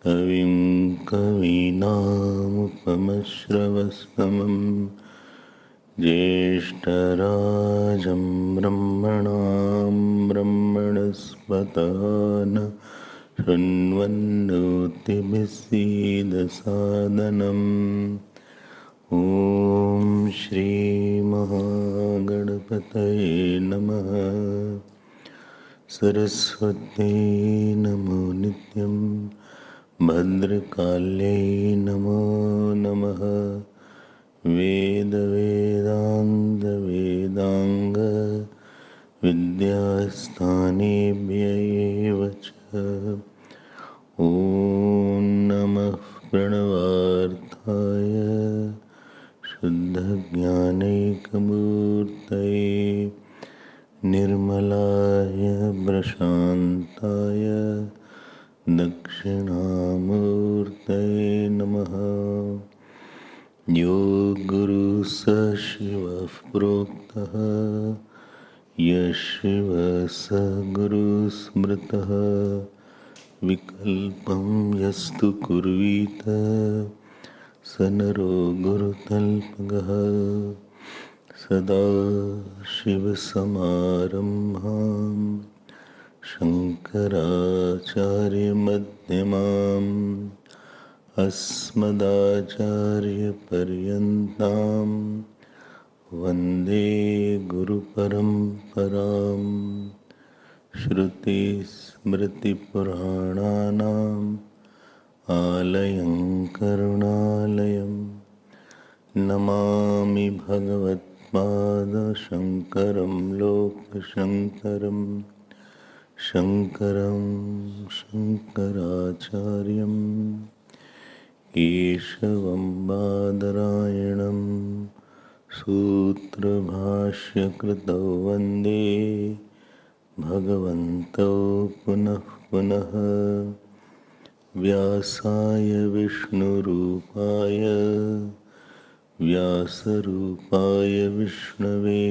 कविं कवीनामुपमश्रवस्तमं ज्येष्ठराजं ब्रह्मणां ब्रह्मणस्पत न शृण्वन्नोतिभिस्सीदसादनम्। ॐ श्रीमहागणपतये नमः। सरस्वत्यै नमो नित्यं भद्रकाल्यै नमो नमः। वेदवेदान्तवेदाङ्ग विद्यास्थानेभ्य एव च। ॐ नमः प्रणवार्थाय शुद्धज्ञानैकमूर्तये निर्मलाय प्रशान्ताय दक्षिणामूर्तये नमः। यो गुरुः स शिवः प्रोक्तः यः शिवः स गुरुः स्मृतः। विकल्पं यस्तु कुर्वीत स नरो गुरुतल्पगः। सदा शिवसमारम्भां शङ्कराचार्यमध्यमाम् अस्मदाचार्यपर्यन्तां वन्दे गुरुपरम्पराम्। श्रुतिस्मृतिपुराणानाम् आलयं करुणालयं नमामि भगवत्पादशङ्करं लोकशङ्करं। शङ्करं शङ्कराचार्यं केशवं बादरायणं सूत्रभाष्यकृतौ वन्दे भगवन्तौ पुनः पुनः। व्यासाय विष्णुरूपाय व्यासरूपाय विष्णवे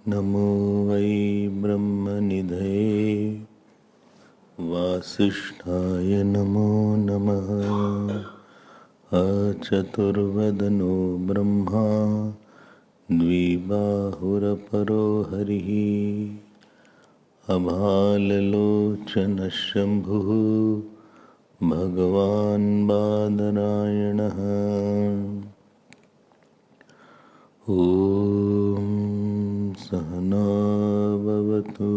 नमो वै ब्रह्मनिधये वासिष्ठाय नमो नमः। अचतुर्वदनो ब्रह्मा द्विबाहुरपरो हरिः अभाललोचनशम्भुः भगवान् बादरायणः। ॐ सहना भवतु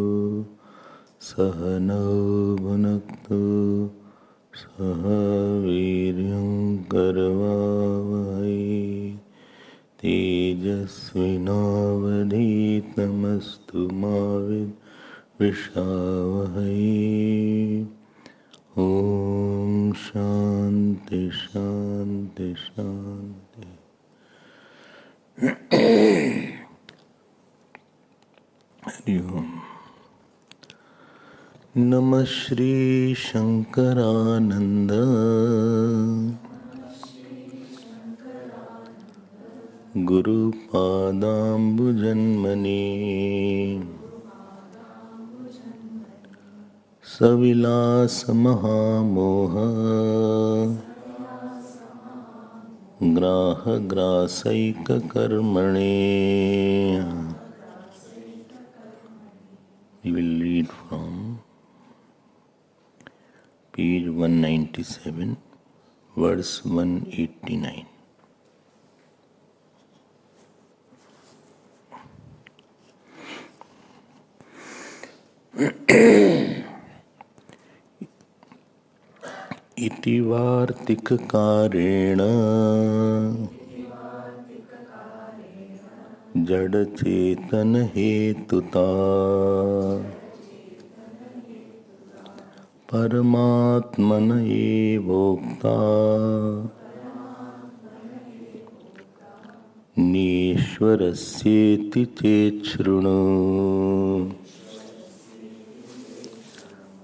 सहनौ भुनक्तु सह वीर्यं करवावहै तेजस्विनावधीतमस्तु मा विद्विषावहै। ॐ शान्ति शान्ति शान्ति। हरि ओम। नमः Shri Shankaranand गुरुपादाम्बुजन्मने सविलास महामोह ग्राहग्रासैककर्मणे। We will read from page 197, verse 189. इति वार्तिककारेण जडचेतनहेतुता परमात्मन एवोक्ता नीश्वरस्येति चेच्छृणु।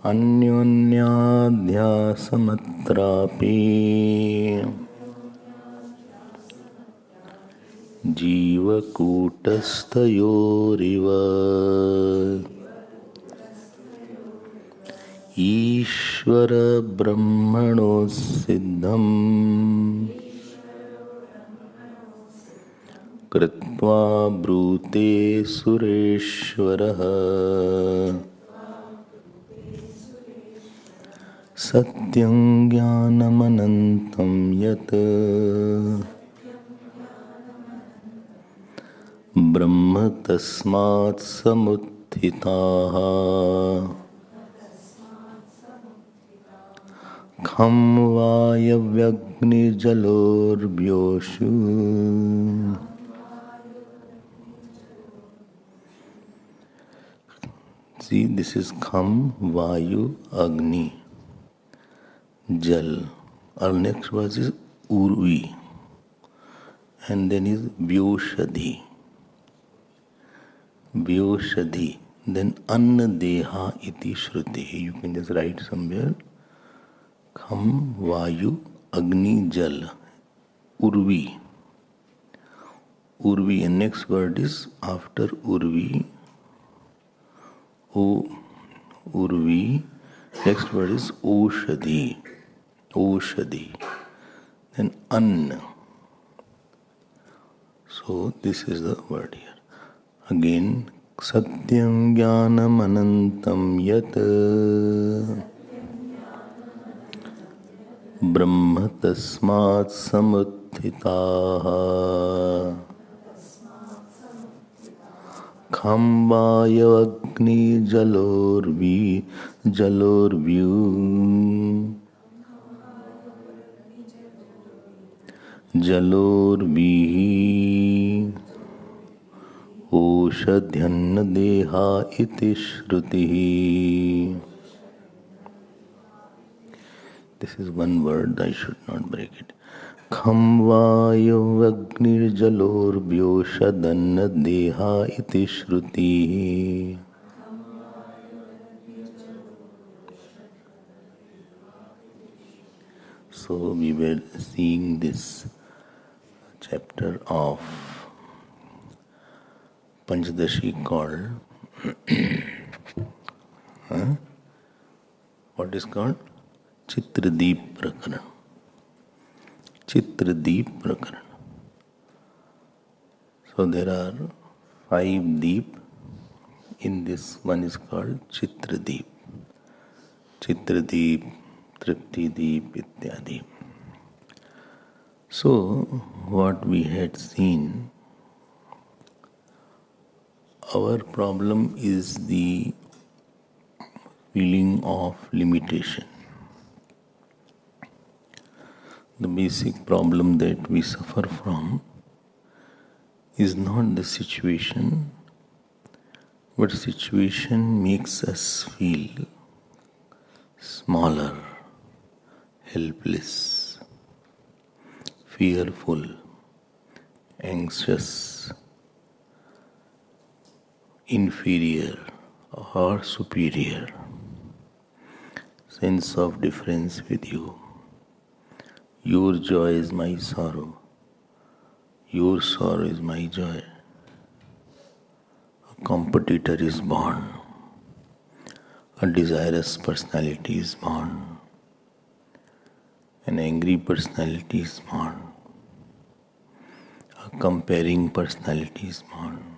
अन्योन्याध्यासमत्रापि जीवकूटस्थयोरिव ईश्वर ब्रह्मणो सिद्धम कृत्वा ब्रूते सुरेश्वरः सत्यं ज्ञानमनन्तं यत् ब्रह्म तस्मात् समुत्थिताः खं वायव्यग्निजलोर्व्योषु See, this is Kham, Vayu, Agni, Jal. Our next verse is Urvi. And then is Vyushadhi. Vyushadhi. Then Anna Deha iti Shruti. You can just write somewhere. Kham, Vayu, Agni, Jal. Urvi. Urvi. And next word is after Urvi. Urvi. Next word is Oshadhi. Oshadhi. Then Anna. So this is the word here. Again, Satyam Jnanam Anantam Yat Brahma Tasmat Samuttitaha Khambaya Agni Jalorvyu Jalorvihi Oshadhyanna Deha iti Shrutihi. This is one word, I should not break it. Kham Vayu Agni Jalorvyoshadhanna Deha iti Shrutihi. So we were seeing this chapter of Panchadashi called what is called? Chitradeep Prakaran. Chitradeep Prakaran. So there are 5 deep. In this one is called Chitradeep. Chitradeep, Triptideep, Ityadi. So what we had seen, our problem is the feeling of limitation. The basic problem that we suffer from is not the situation, but situation makes us feel smaller, helpless, fearful, anxious, inferior or superior, sense of difference with you. Your joy is my sorrow. Your sorrow is my joy. A competitor is born. A desirous personality is born. An angry personality is born. A comparing personality is born.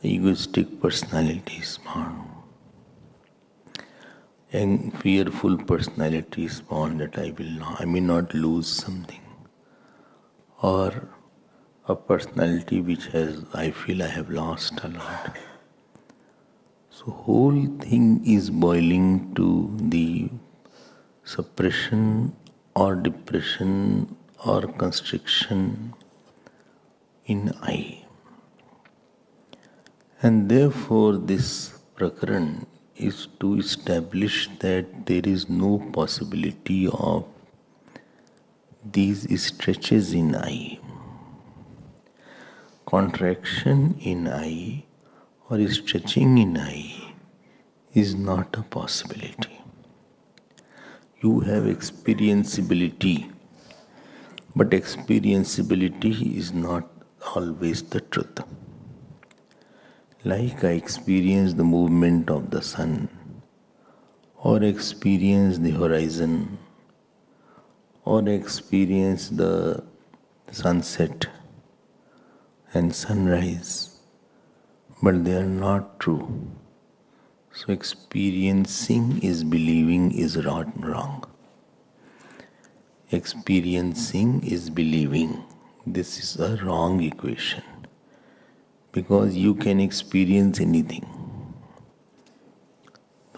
Egoistic personality is born. And fearful personality is born that I may not lose something. Or a personality which I feel I have lost a lot. So whole thing is boiling to the suppression or depression or constriction in I. And therefore this prakaran is to establish that there is no possibility of these stretches in I. Contraction in I or stretching in I is not a possibility. You have experienceability, but experienceability is not always the truth. Like I experience the movement of the sun or experience the horizon, or experience the sunset and sunrise, but they are not true. So experiencing is believing is wrong. Experiencing is believing. This is a wrong equation, because you can experience anything.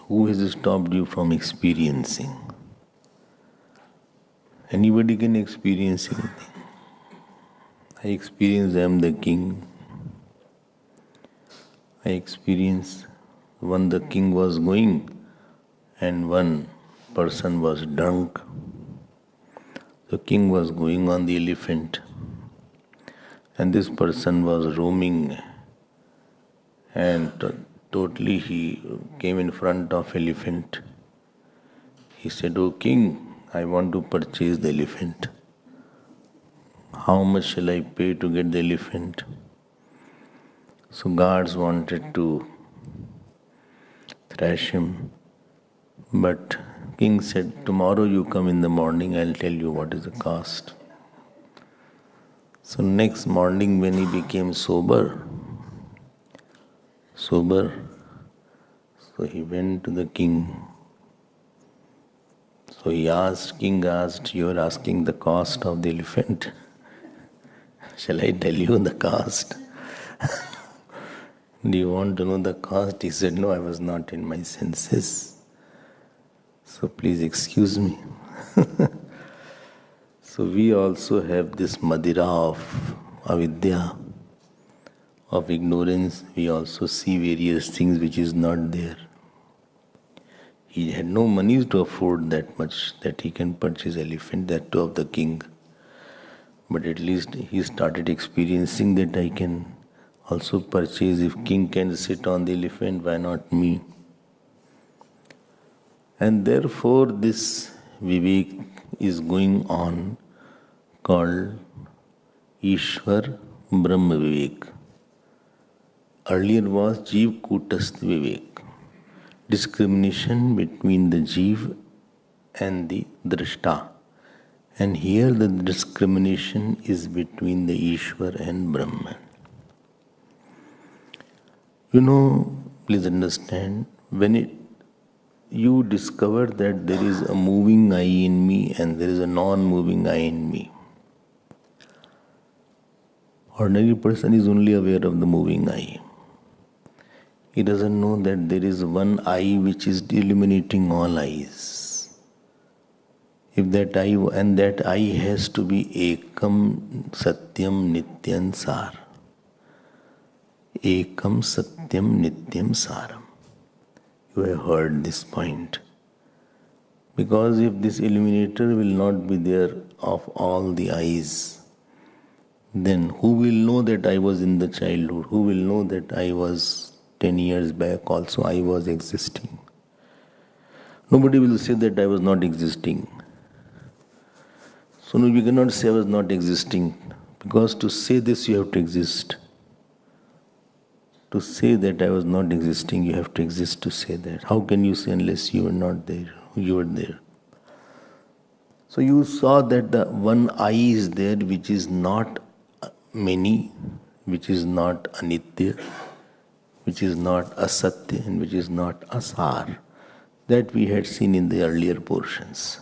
Who has stopped you from experiencing? Anybody can experience anything. I experience I am the king. I experience when the king was going and one person was drunk. The king was going on the elephant and this person was roaming, and totally he came in front of elephant. He said, "Oh king, I want to purchase the elephant. How much shall I pay to get the elephant?" So guards wanted to thrash him, but king said, "Tomorrow you come in the morning, I'll tell you what is the cost." So next morning when he became sober, so he went to the king. So king asked, "You are asking the cost of the elephant. Shall I tell you the cost? Do you want to know the cost?" He said, "No, I was not in my senses. So please excuse me." So we also have this Madira of avidya, of ignorance. We also see various things which is not there. He had no money to afford that much that he can purchase elephant, that too of the king. But at least he started experiencing that I can also purchase. If king can sit on the elephant, why not me? And therefore this Vivek is going on, called Ishwar Brahma Vivek. Earlier was Jeev Kutastha Vivek, discrimination between the Jeev and the Drashta. And here the discrimination is between the Ishwar and Brahman. Please understand, when you discover that there is a moving I in me and there is a non-moving I in me. Ordinary person is only aware of the moving I. He doesn't know that there is one I which is illuminating all eyes. If that I, and that I has to be Ekam Satyam Nityam Sar. Ekam Satyam Nityam Saram. You have heard this point. Because if this illuminator will not be there of all the eyes, then who will know that I was in the childhood? Who will know that I was 10 years back also I was existing? Nobody will say that I was not existing. So no, we cannot say I was not existing, because to say this you have to exist. To say that I was not existing, you have to exist to say that. How can you say unless you were not there? You were there. So you saw that the one I is there which is not many, which is not anitya, which is not asatya, and which is not asar. That we had seen in the earlier portions.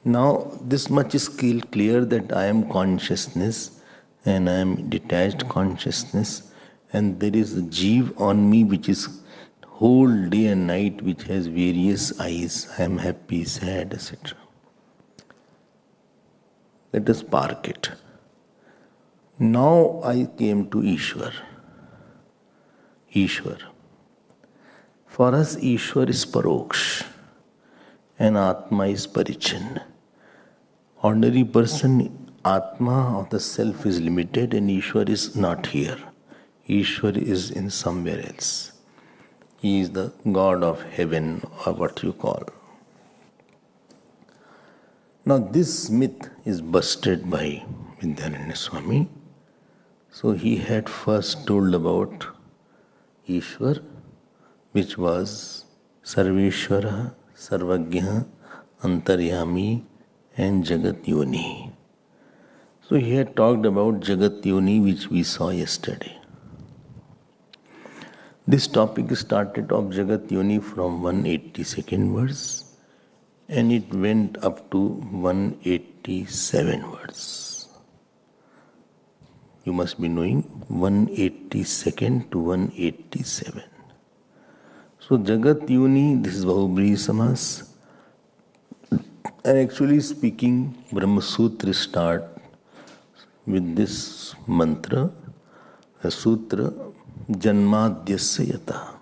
Now this much is clear that I am consciousness and I am detached consciousness, and there is a Jeev on me which is whole day and night, which has various eyes. I am happy, sad, etc. Let us park it. Now I came to Ishwar. Ishwar. For us, Ishwar is Paroksh and Atma is Parichin. Ordinary person, Atma of the self is limited and Ishwar is not here. Ishwar is in somewhere else. He is the God of heaven, or what you call. Now this myth is busted by Abhedananda Swami. So he had first told about Ishwar, which was Sarveshwara, Sarvagya, Antaryami, and Jagat Yoni. So he had talked about Jagat Yoni, which we saw yesterday. This topic started of Jagat Yoni from 182nd verse and it went up to 187 verse. You must be knowing 182nd to 187. So Jagat Yoni, this is Bahubri Samas. And actually speaking, Brahma Sutra start with this mantra, a sutra, Janmadyasya Yata.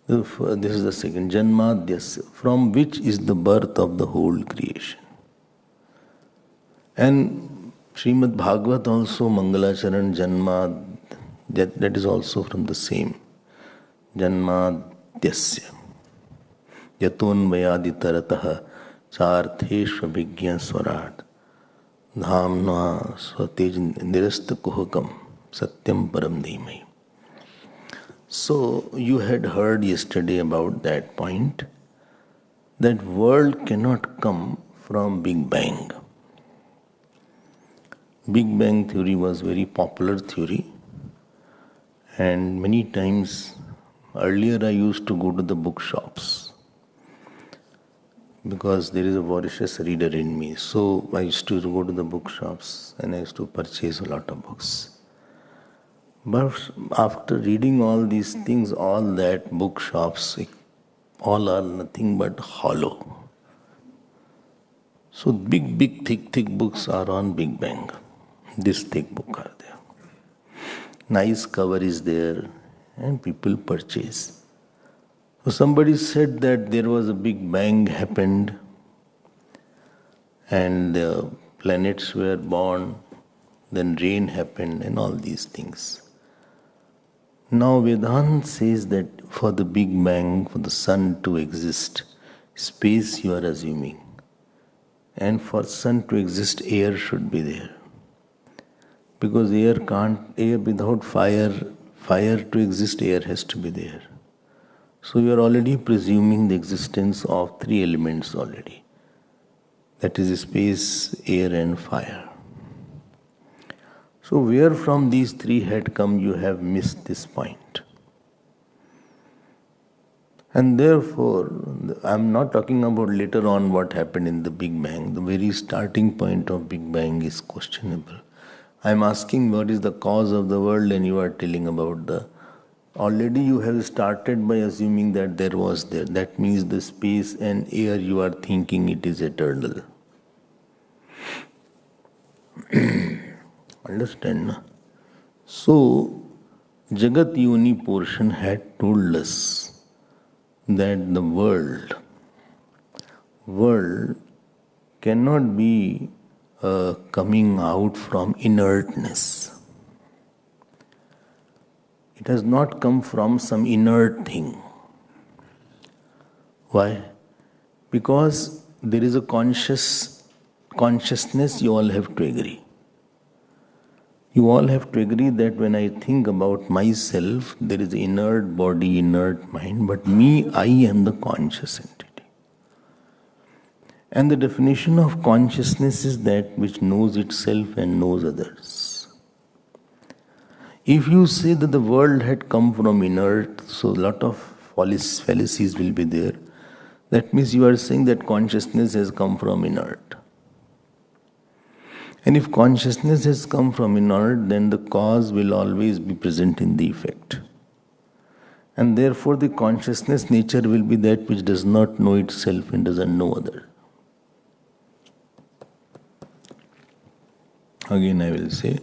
This is the second, Janmadyasya, from which is the birth of the whole creation. And Srimad Bhagavat also, Mangalacharan, Janmad, that is also from the same, Janmadyasya. Yatonvayaditarataha chartheshva vigya swarat dhamna swatej nirasta kuhakam satyam param dhimai. So you had heard yesterday about that point, that world cannot come from Big Bang. Big Bang theory was very popular theory, and many times earlier I used to go to the bookshops because there is a voracious reader in me. So I used to go to the bookshops and I used to purchase a lot of books. But after reading all these things, all that bookshops, all are nothing but hollow. So big, thick books are on Big Bang. This thick book are there. Nice cover is there and people purchase. So somebody said that there was a big bang happened and the planets were born, then rain happened and all these things. Now Vedanta says that for the big bang, for the sun to exist, space you are assuming. And for sun to exist, air should be there. Because air without fire to exist, air has to be there. So you are already presuming the existence of three elements already. That is space, air and fire. So where from these three had come, you have missed this point. And therefore, I am not talking about later on what happened in the Big Bang. The very starting point of Big Bang is questionable. I am asking what is the cause of the world and you are telling about the... Already you have started by assuming that there was there. That means the space and air you are thinking it is eternal. Understand? No? So, Jagat Yoni portion had told us that the world cannot be coming out from inertness. It has not come from some inert thing. Why? Because there is a consciousness, you all have to agree. You all have to agree that when I think about myself, there is an inert body, inert mind, but me, I am the conscious entity. And the definition of consciousness is that which knows itself and knows others. If you say that the world had come from inert, so a lot of fallacies will be there. That means you are saying that consciousness has come from inert. And if consciousness has come from inert, then the cause will always be present in the effect. And therefore the consciousness nature will be that which does not know itself and doesn't know other. Again I will say,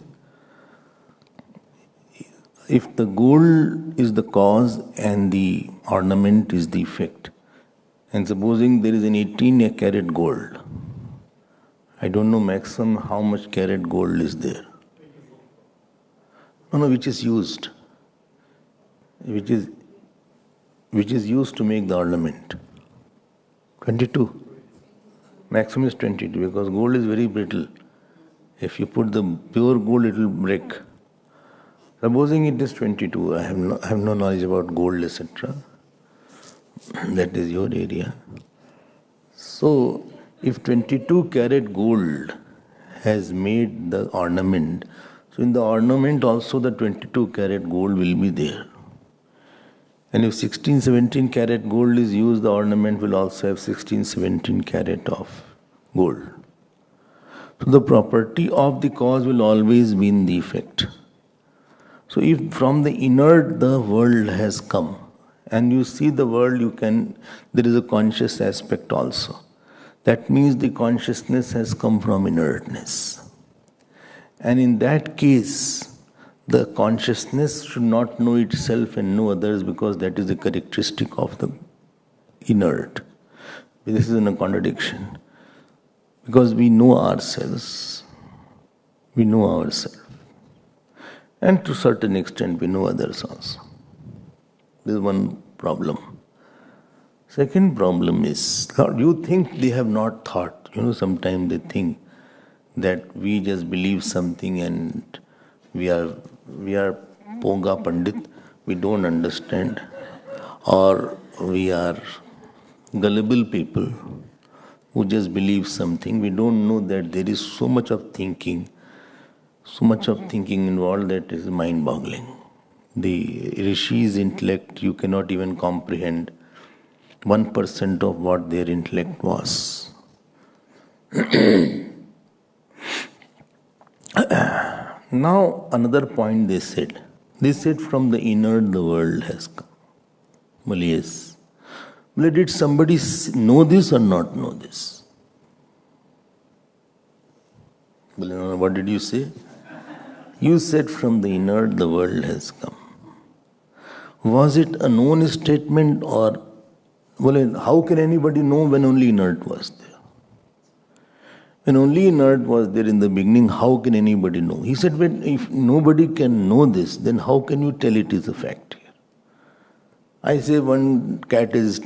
if the gold is the cause and the ornament is the effect, and supposing there is an 18 karat gold, I don't know maximum how much carat gold is there. No, which is used. Which is used to make the ornament. 22. Maximum is 22 because gold is very brittle. If you put the pure gold, it will break. Supposing it is 22, I have no knowledge about gold, etc. That is your area. So, if 22 karat gold has made the ornament, so in the ornament also the 22 karat gold will be there. And if 16, 17 karat gold is used, the ornament will also have 16, 17 karat of gold. So the property of the cause will always be in the effect. So if from the inert the world has come, and you see the world, there is a conscious aspect also. That means the consciousness has come from inertness. And in that case, the consciousness should not know itself and know others, because that is the characteristic of the inert. This is a contradiction. Because we know ourselves. We know ourselves. And to a certain extent we know others also. This is one problem. Second problem is, you think they have not thought. Sometimes they think that we just believe something and we are Ponga Pandit, we don't understand, or we are gullible people who just believe something. We don't know that there is so much of thinking involved that is mind-boggling. The Rishi's intellect, you cannot even comprehend 1% of what their intellect was. Now, another point they said. They said from the inert the world has come. Well, yes. Well, did somebody know this or not know this? Well, what did you say? You said from the inert the world has come. Was it a known statement, or, well, how can anybody know when only inert was there? When only inert was there in the beginning, how can anybody know? He said, well, if nobody can know this, then how can you tell it is a fact here? I say one cat is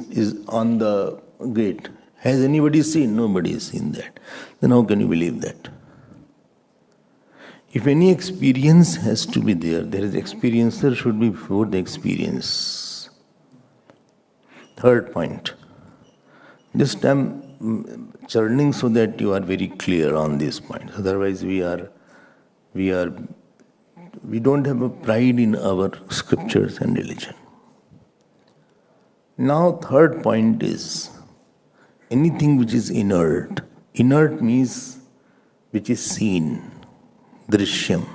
on the gate. Has anybody seen? Nobody has seen that. Then how can you believe that? If any experience has to be there is experiencer should be before the experience. Third point. Just I'm churning so that you are very clear on these points. Otherwise we don't have a pride in our scriptures and religion. Now third point is anything which is inert. Inert means which is seen. Drishyam.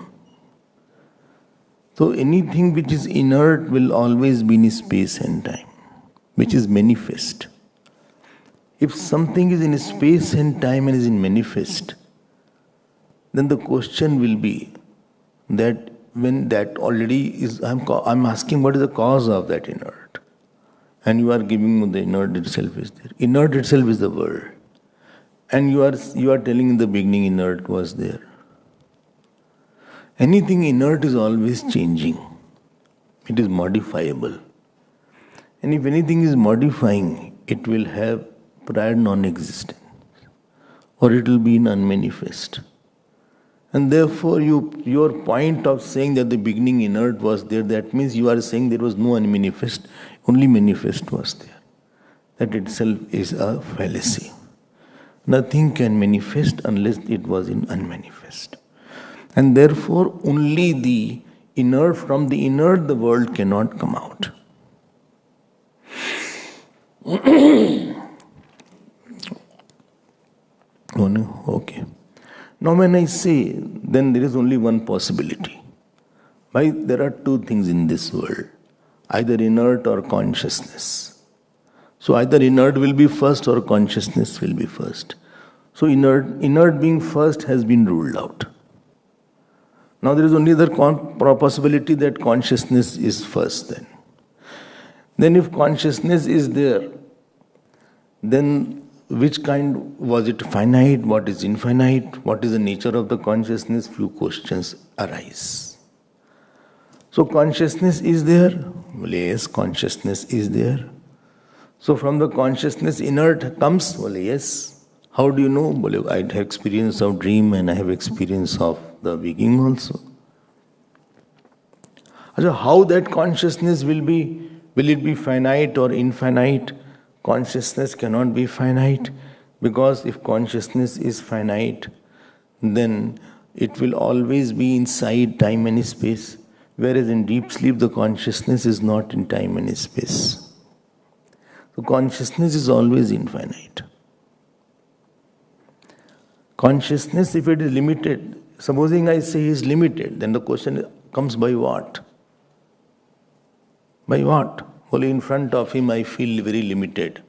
So anything which is inert will always be in space and time, which is manifest. If something is in space and time and is in manifest, then the question will be that when that already is, I'm asking what is the cause of that inert? And you are giving me the inert itself is there. Inert itself is the world. And you are telling in the beginning inert was there. Anything inert is always changing. It is modifiable. And if anything is modifying, it will have prior non-existence. Or it will be in unmanifest. And therefore, your point of saying that the beginning inert was there, that means you are saying there was no unmanifest, only manifest was there. That itself is a fallacy. Nothing can manifest unless it was in unmanifest. And therefore, only the inert, from the inert the world cannot come out. Oh no? Okay. Now when I say, then there is only one possibility. Why? There are two things in this world. Either inert or consciousness. So either inert will be first or consciousness will be first. So inert being first has been ruled out. Now there is only the possibility that consciousness is first then. Then if consciousness is there, then which kind, was it finite, what is infinite, what is the nature of the consciousness, few questions arise. So consciousness is there? Well, yes, consciousness is there. So from the consciousness inert comes? Well, yes. How do you know? Well, I have experience of dream and I have experience of the waking also. So how that consciousness will be Will it be finite or infinite? Consciousness cannot be finite, because if consciousness is finite, then it will always be inside time and space, whereas in deep sleep the consciousness is not in time and space. So consciousness is always infinite. Consciousness, if it is limited, supposing I say he is limited, then the question comes, by what? By what? Only in front of him I feel very limited.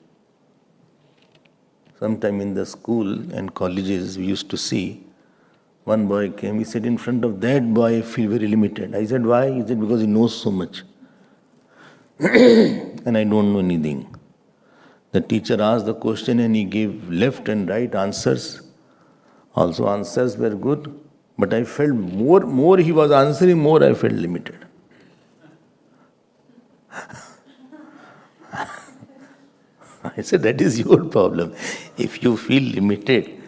Sometime in the school and colleges we used to see, one boy came, he said, in front of that boy I feel very limited. I said, why? He said, because he knows so much. And I don't know anything. The teacher asked the question and he gave left and right answers. Also answers were good, but I felt more he was answering, more I felt limited. I said, that is your problem. If you feel limited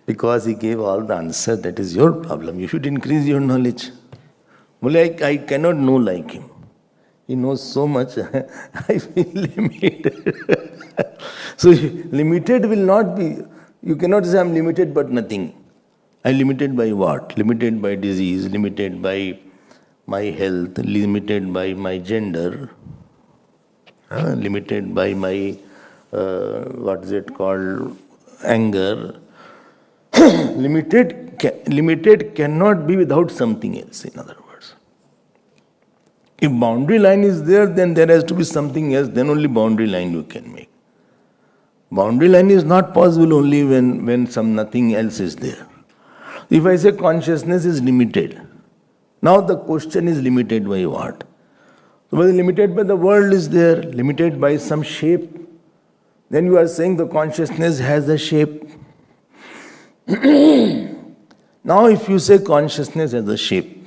because he gave all the answers, that is your problem. You should increase your knowledge. I cannot know like him. He knows so much, I feel limited. So limited will not be, you cannot say I am limited but nothing. I am limited by what? Limited by disease, limited by my health, limited by my gender, limited by my, anger. Limited cannot be without something else, in other words. If boundary line is there, then there has to be something else, then only boundary line you can make. Boundary line is not possible only when nothing else is there. If I say consciousness is limited, now the question is limited by what? So whether limited by the world is there, limited by some shape, then you are saying the consciousness has a shape. Now if you say consciousness has a shape,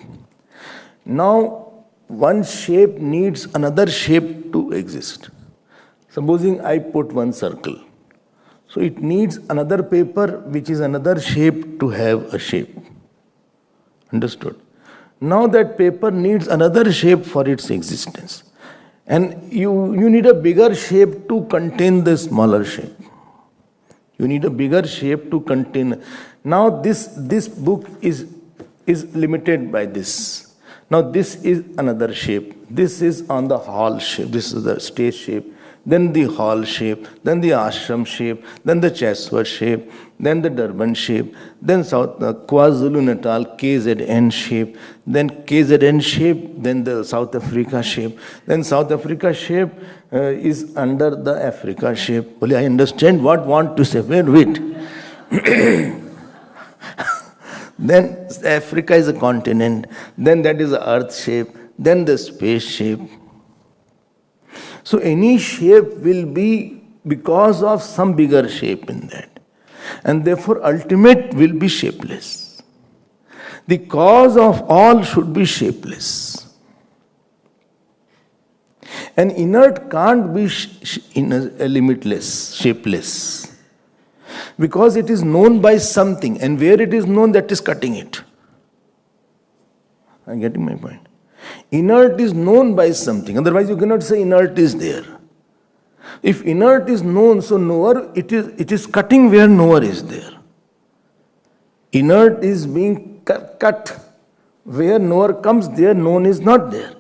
now one shape needs another shape to exist. Supposing I put one circle, so it needs another paper which is another shape to have a shape. Understood? Now that paper needs another shape for its existence. And you need a bigger shape to contain the smaller shape. You need a bigger shape to contain. Now this book is limited by this. Now this is another shape. This is on the hall shape. This is the stage shape. Then the hall shape. Then the ashram shape. Then the Chatsworth shape. Then the Durban shape. Then KwaZulu-Natal KZN shape. Then KZN shape. Then the South Africa shape. Then South Africa shape is under the Africa shape. Well, I understand what want to say. Wait. Then Africa is a continent. Then that is the earth shape. Then the space shape. So any shape will be because of some bigger shape in that. And therefore ultimate will be shapeless. The cause of all should be shapeless. And inert can't be limitless, shapeless. Because it is known by something, and where it is known, that is cutting it. I'm getting my point. Inert is known by something, otherwise you cannot say inert is there. If inert is known, so knower, it is cutting where knower is there. Inert is being cut. Where knower comes, there known is not there.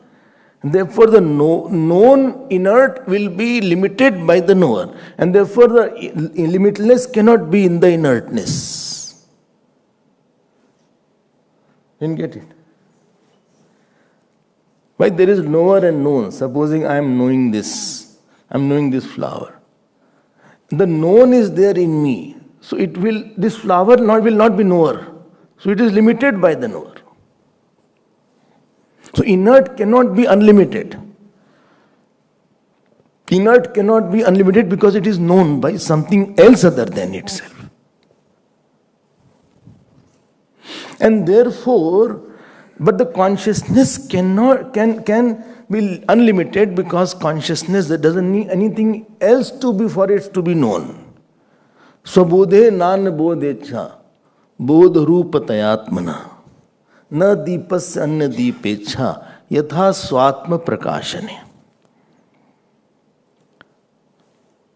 Therefore, the known inert will be limited by the knower. And therefore, the limitless cannot be in the inertness. Didn't get it? Why there is knower and known? Supposing I am knowing this. I am knowing this flower. The known is there in me. So this flower will not be knower. So it is limited by the knower. So inert cannot be unlimited. Inert cannot be unlimited because it is known by something else other than itself. And therefore, but the consciousness can be unlimited because consciousness that doesn't need anything else to be for it to be known. Swabodhe nan bodhecha bodh rupatayatmana na deepasya anna deepecha yatha swatma prakashane.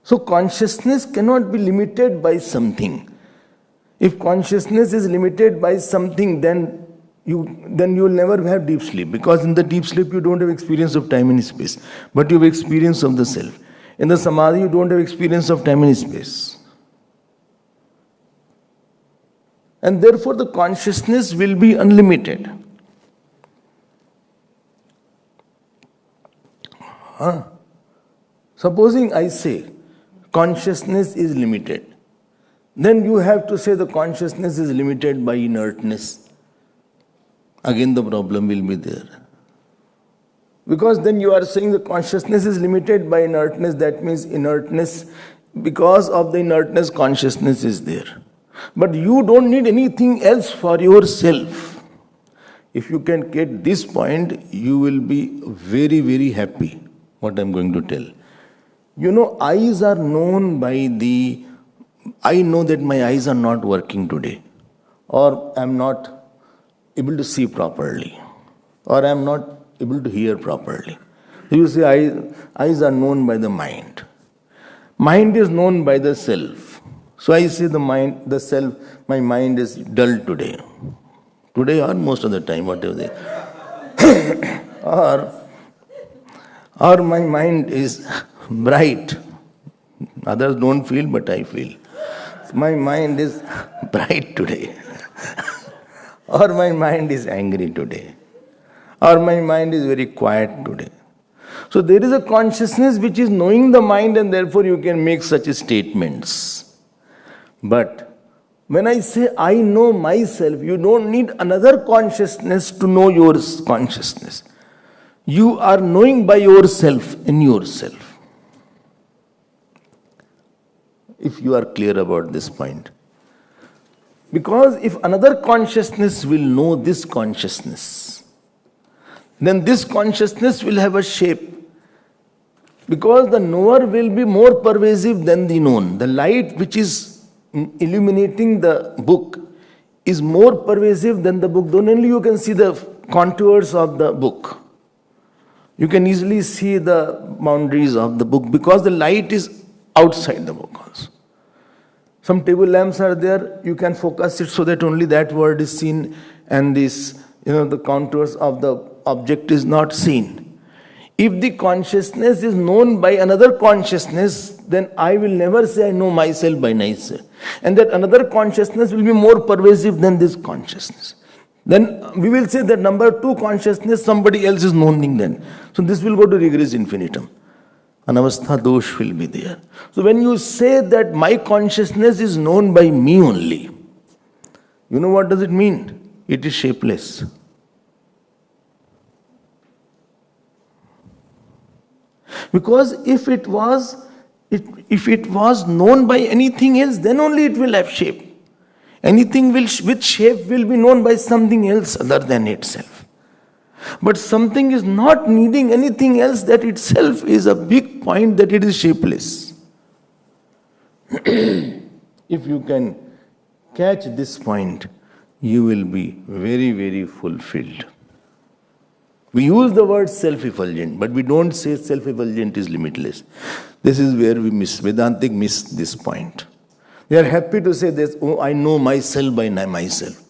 So consciousness cannot be limited by something. If consciousness is limited by something, then you will never have deep sleep, because in the deep sleep you don't have experience of time and space, but you have experience of the self. In the samadhi you don't have experience of time and space. And therefore the consciousness will be unlimited. Supposing I say consciousness is limited, then you have to say the consciousness is limited by inertness. Again the problem will be there. Because then you are saying the consciousness is limited by inertness, that means inertness, because of the inertness consciousness is there. But you don't need anything else for yourself. If you can get this point, you will be very, very happy, what I am going to tell. You know, eyes are known by the... I know that my eyes are not working today, or I am not able to see properly, or I am not able to hear properly. You say eyes are known by the mind. Mind is known by the self. So I say the mind, the self, my mind is dull today. Today or most of the time, whatever they or my mind is bright. Others don't feel, but I feel. My mind is bright today. Or my mind is angry today. Or my mind is very quiet today. So there is a consciousness which is knowing the mind, and therefore you can make such statements. But when I say I know myself, you don't need another consciousness to know your consciousness. You are knowing by yourself in yourself. If you are clear about this point. Because if another consciousness will know this consciousness, then this consciousness will have a shape. Because the knower will be more pervasive than the known. The light which is illuminating the book is more pervasive than the book. Then only you can see the contours of the book. You can easily see the boundaries of the book, because the light is outside the book also. Some table lamps are there, you can focus it so that only that word is seen, and this, the contours of the object is not seen. If the consciousness is known by another consciousness, then I will never say I know myself by myself. And that another consciousness will be more pervasive than this consciousness. Then we will say that number two consciousness, somebody else is knowing then. So this will go to regress infinitum. Anavastha dosh will be there. So when you say that my consciousness is known by me only, you know what does it mean? It is shapeless. Because if it was known by anything else, then only it will have shape. Anything with shape will be known by something else other than itself. But something is not needing anything else, that itself is a big point, that it is shapeless. If you can catch this point, you will be very, very fulfilled. We use the word self-effulgent, but we don't say self-effulgent is limitless. This is where we Vedantic miss this point. They are happy to say this, oh, I know myself by myself.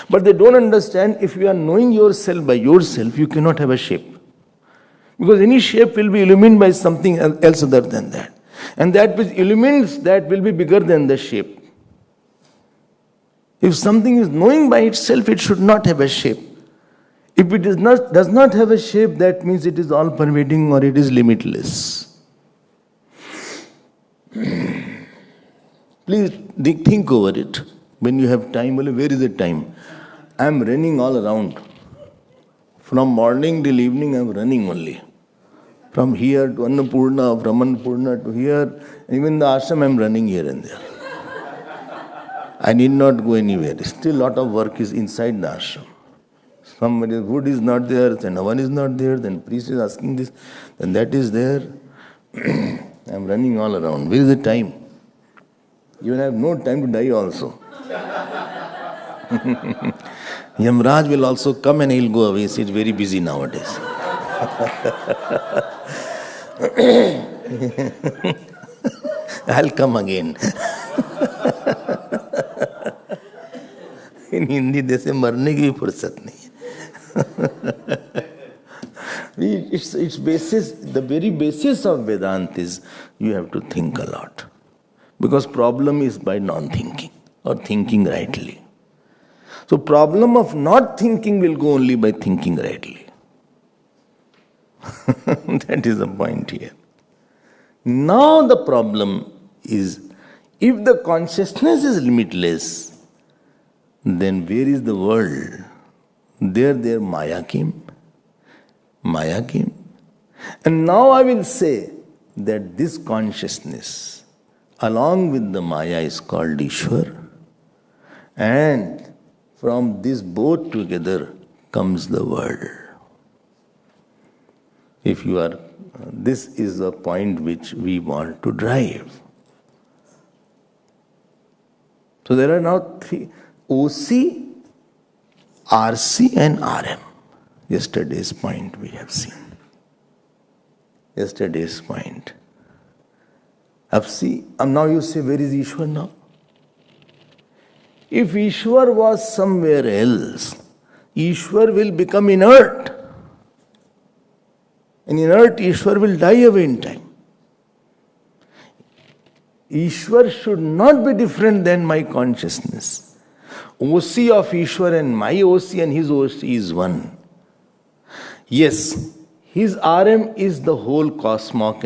But they don't understand, if you are knowing yourself by yourself, you cannot have a shape. Because any shape will be illumined by something else other than that. And that which illumines that will be bigger than the shape. If something is knowing by itself, it should not have a shape. If it does not have a shape, that means it is all pervading or it is limitless. Please think over it. When you have time, well, where is the time? I am running all around. From morning till evening, I am running only. From here to Annapurna, from Annapurna to here, even the ashram I am running here and there. I need not go anywhere. Still a lot of work is inside the ashram. Somebody, wood is not there, then one is not there, then priest is asking this, then that is there. I am running all around. Where is the time? Even I have no time to die also. Yamraj will also come and he will go away. So it's very busy nowadays. I'll come again. In Hindi जैसे मरने की भी फुर्सत नहीं है. Its basis, the very basis of Vedanta is you have to think a lot. Because problem is by non-thinking or thinking rightly. So problem of not thinking will go only by thinking rightly. That is the point here. Now the problem is, if the consciousness is limitless, then where is the world? There Maya came. Maya came. And now I will say that this consciousness, along with the Maya, is called Ishwar. And from this both together comes the world. If you are, this is the point which we want to drive. So there are now three, OC, RC and RM. Yesterday's point we have seen. Yesterday's point. Now you say, where is Ishwar now? If Ishwar was somewhere else, Ishwar will become inert. And inert Ishwar will die away in time. Ishwar should not be different than my consciousness. OC of Ishwar and my OC and his OC is one. Yes, his RM is the whole cosmos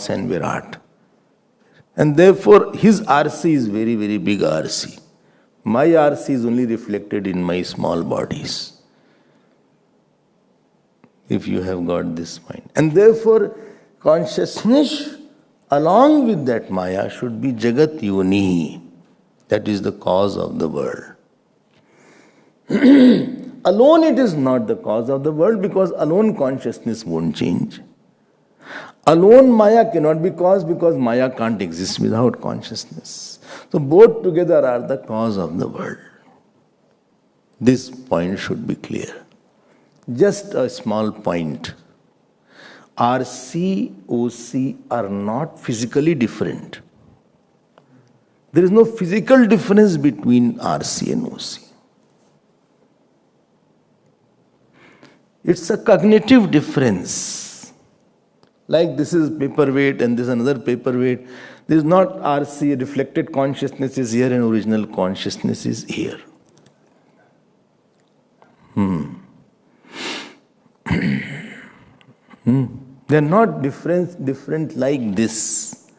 and Virat. And therefore his RC is very, very big RC. My RC is only reflected in my small bodies. If you have got this point. And therefore consciousness along with that Maya should be Jagat Yoni. That is the cause of the world. Alone it is not the cause of the world, because alone consciousness won't change. Alone Maya cannot be cause, because Maya can't exist without consciousness. So both together are the cause of the world. This point should be clear. Just a small point. RC, OC are not physically different. There is no physical difference between RC and OC. It's a cognitive difference. Like this is paperweight and this is another paperweight. This is not RC, reflected consciousness is here and original consciousness is here. They are not different like this.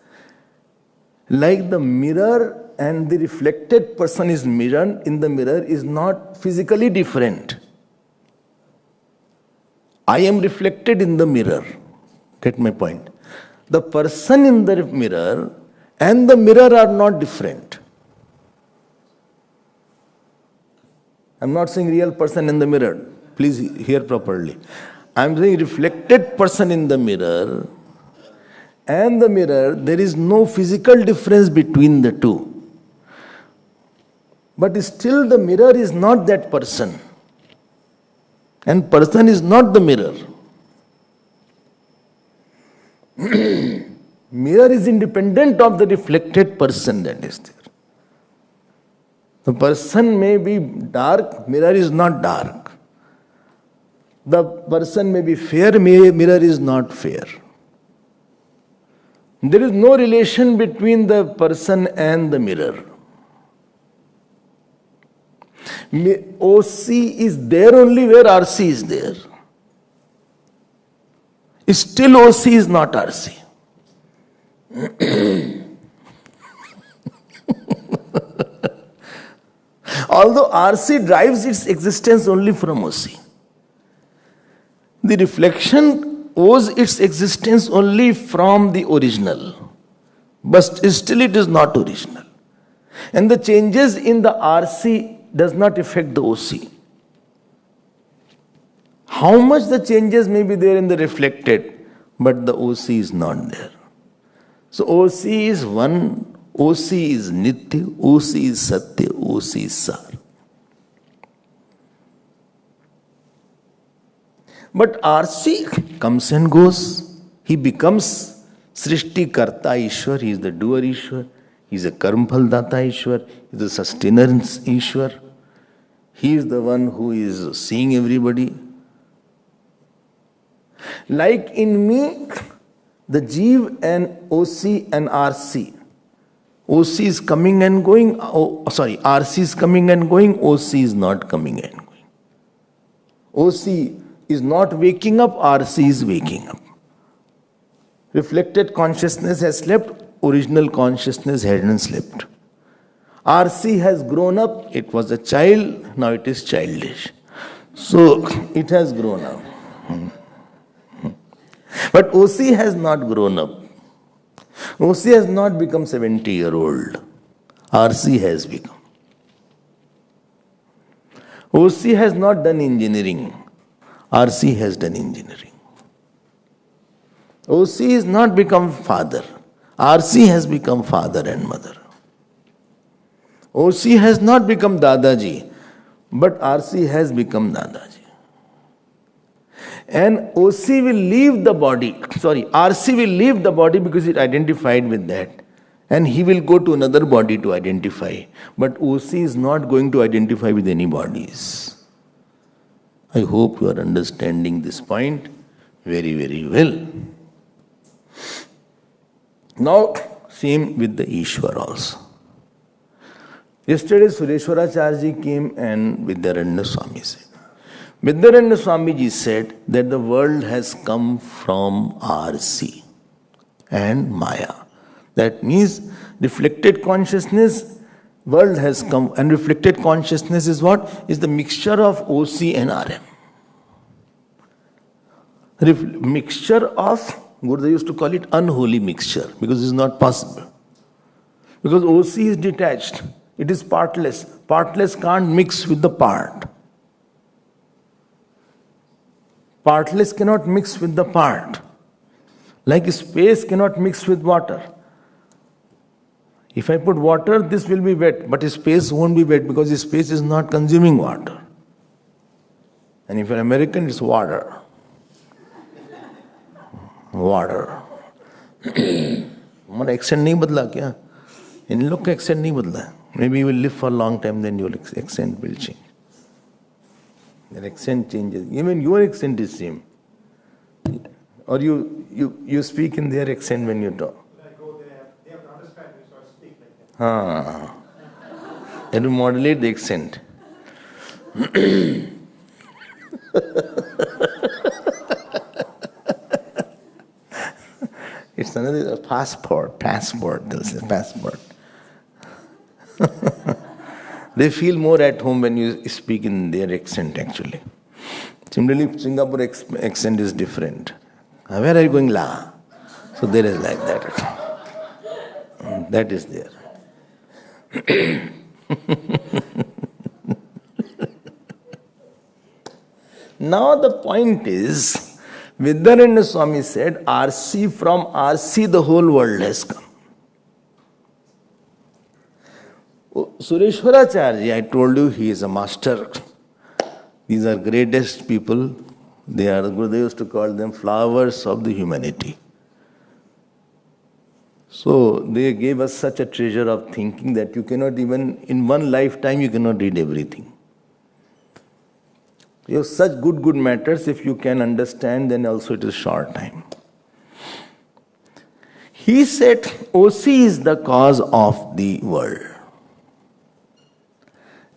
Like the mirror and the reflected person is mirrored in the mirror is not physically different. I am reflected in the mirror. Get my point? The person in the mirror and the mirror are not different. I am not saying real person in the mirror. Please hear properly. I am saying reflected person in the mirror and the mirror, there is no physical difference between the two. But still the mirror is not that person. And person is not the mirror. Mirror is independent of the reflected person that is there. The person may be dark, mirror is not dark. The person may be fair, mirror is not fair. There is no relation between the person and the mirror. OC is there only where RC is there. Still OC is not RC. Although RC drives its existence only from OC. The reflection owes its existence only from the original. But still it is not original. And the changes in the RC does not affect the OC. How much the changes may be there in the reflected, but the OC is not there. So OC is one, OC is Nitya, OC is Satya, OC is Sar. But RC comes and goes. He becomes Srishti Karta Ishwar, he is the doer Ishwar. He is a Karmphal Data Ishwar. He is the sustainer Ishwar. He is the one who is seeing everybody. Like in me, the Jeev and OC and RC. OC is coming and going. RC is coming and going. OC is not coming and going. OC is not waking up. RC is waking up. Reflected consciousness has slept. Original consciousness hadn't slept. RC has grown up. It was a child. Now it is childish. So it has grown up. But OC has not grown up. OC has not become 70-year-old. RC has become. OC has not done engineering. RC has done engineering. OC has not become father. RC has become father and mother. OC has not become Dadaji, but RC has become Dadaji. And OC will leave the body, RC will leave the body because it identified with that. And he will go to another body to identify. But OC is not going to identify with any bodies. I hope you are understanding this point very, very well. Now, same with the Ishwar also. Yesterday, Sureshwaracharya came and Vidyaranya Swami said. Vidyaranya Swamiji said that the world has come from RC and Maya. That means reflected consciousness, world has come, and reflected consciousness is what? Is the mixture of OC and RM. Mixture of, Gurudev used to call it unholy mixture because it's not possible. Because OC is detached, it is partless. Partless can't mix with the part. Partless cannot mix with the part. Like space cannot mix with water. If I put water, this will be wet, but space won't be wet because space is not consuming water. And if you're American, it's water. Water. हमारा accent नहीं बदला क्या? इन लोग का accent नहीं बदला. Maybe you will live for a long time, then your accent will change. Their accent changes. Even your accent is same. Or you speak in their accent when you talk. They have to understand me, so I speak like that. That will modulate the accent. It's another passport. They'll say passport. They feel more at home when you speak in their accent actually. Similarly, Singapore accent is different. Where are you going, la? So there is like that. That is there. Now the point is, Vidyaranya Swami said, RC, from RC the whole world has come. Sureshwaracharya, I told you, he is a master. These are greatest people. They used to call them flowers of the humanity. So they gave us such a treasure of thinking that you cannot even, in one lifetime, you cannot read everything. You have such good matters, if you can understand, then also it is short time. He said, OC is the cause of the world.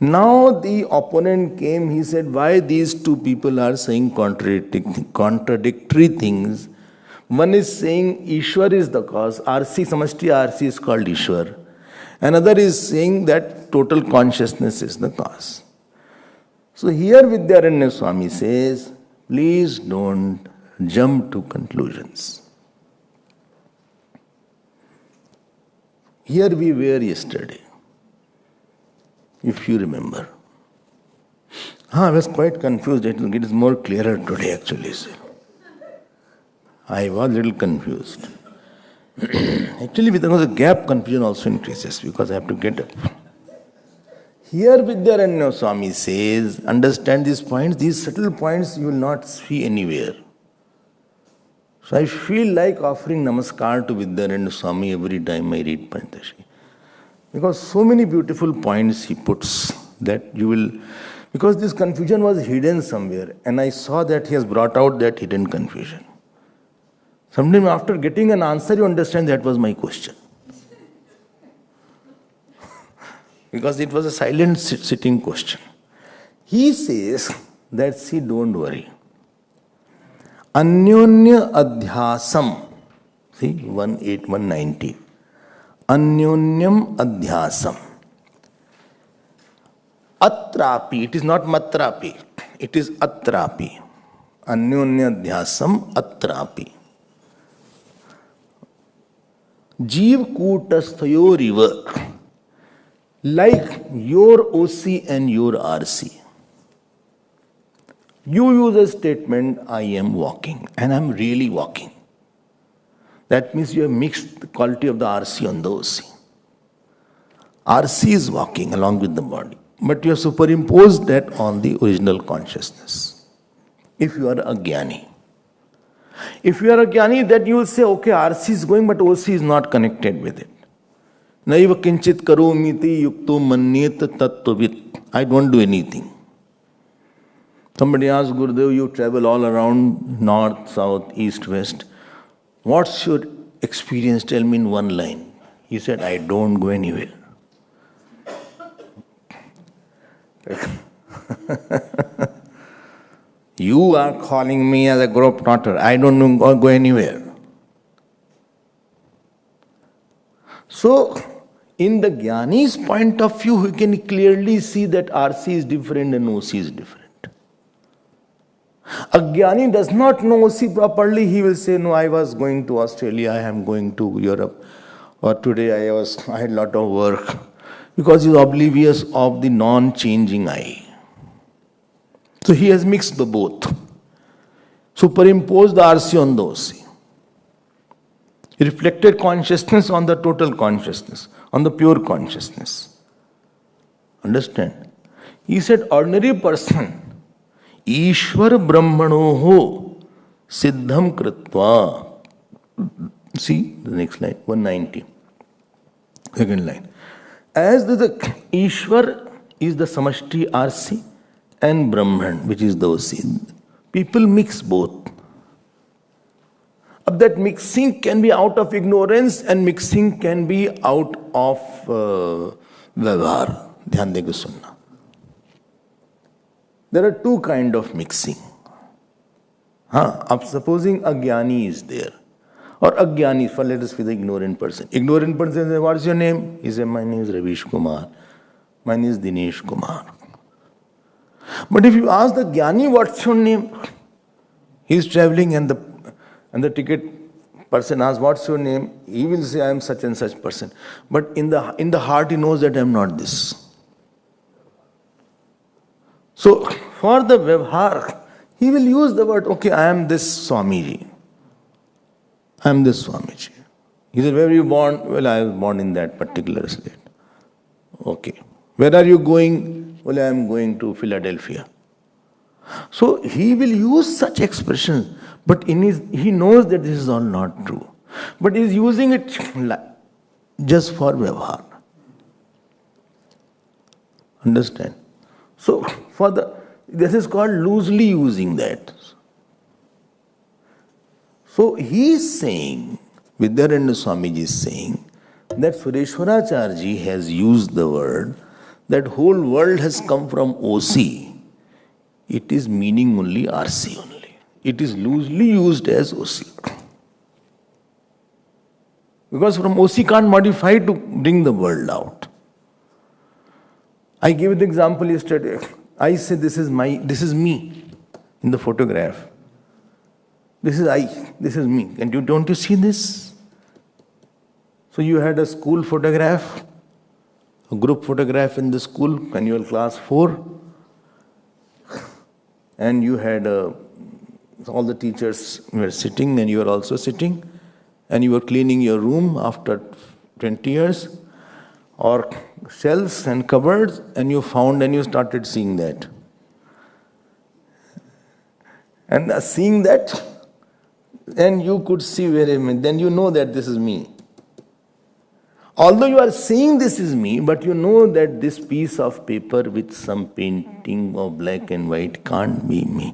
Now the opponent came, he said, why these two people are saying contradictory things? One is saying Ishwar is the cause, RC, Samashti RC is called Ishwar. Another is saying that total consciousness is the cause. So here Vidyaranya Swami says, please don't jump to conclusions. Here we were yesterday, if you remember. I was quite confused. It is more clearer today actually. I was a little confused. Actually, with the gap, confusion also increases because I have to get up. Here Vidyaranya Swami says, understand these points, these subtle points you will not see anywhere. So I feel like offering namaskar to Vedanta Swami every time I read Panchadashi. Because so many beautiful points he puts that you will... Because this confusion was hidden somewhere, and I saw that he has brought out that hidden confusion. Sometimes after getting an answer, you understand that was my question. Because it was a silent sitting question. He says that, see, don't worry. Anyonya adhyasam. See, 190. Anyonyam adhyasam. Atrapi. It is not matrapi. It is atrapi. Anyonya adhyasam atrapi. Jeev kutasthayor, like your OC and your RC. You use a statement, I am walking, and I am really walking. That means you have mixed the quality of the RC on the OC. RC is walking along with the body, but you have superimposed that on the original consciousness. If you are a jnani. If you are a jnani, then you will say, okay, RC is going, but OC is not connected with it. Naiva kinchit karomiti yukto manyet tattvavit. I don't do anything. Somebody asked Gurudev, you travel all around north, south, east, west. What's your experience? Tell me in one line. He said, I don't go anywhere. You are calling me as a globetrotter. I don't go anywhere. So, in the Jnani's point of view, we can clearly see that RC is different and OC is different. A Jnani does not know OC properly. He will say, no, I was going to Australia, I am going to Europe, or today I had a lot of work. Because he is oblivious of the non-changing I. So he has mixed the both. Superimposed the RC on the OC. Reflected consciousness on the total consciousness, on the pure consciousness. Understand? He said, ordinary person, Ishwar Brahmanoho Siddham Kritva. See the next line, 190. Second line. As the Ishwar is the Samashti RC and Brahman, which is the OC, people mix both. That mixing can be out of ignorance and mixing can be out of vyavhar. Dhyan dege sunna. There are two kinds of mixing. Supposing a jnani is there, or a jnani, for let us be the ignorant person. Ignorant person says, what is your name? He says, my name is Ravish Kumar. My name is Dinesh Kumar. But if you ask the jnani, what's your name? He is traveling and the ticket person asks, what's your name? He will say, I am such and such person. But in the heart he knows that I am not this. So, for the vyavhar, he will use the word, okay, I am this Swamiji. I am this Swamiji. He said, where were you born? Well, I was born in that particular state. Okay. Where are you going? Well, I am going to Philadelphia. So, he will use such expressions, but he knows that this is all not true. But he is using it just for vyavhar. Understand? So, this is called loosely using that. So, he is saying, Vidyaranya Swamiji is saying, that Sureshwaracharya has used the word, that whole world has come from OC. It is meaning only RC only. It is loosely used as OC. Because from OC can't modify to bring the world out. I gave the example yesterday. I said this is me in the photograph. This is I, this is me. And don't you see this? So you had a school photograph, a group photograph in the school, annual class 4. And you had all the teachers were sitting and you were also sitting. And you were cleaning your room after 20 years. Or shelves and cupboards, and you found and you started seeing that. And seeing that, and you could see very much, then you know that this is me. Although you are saying this is me, but you know that this piece of paper with some painting of black and white can't be me.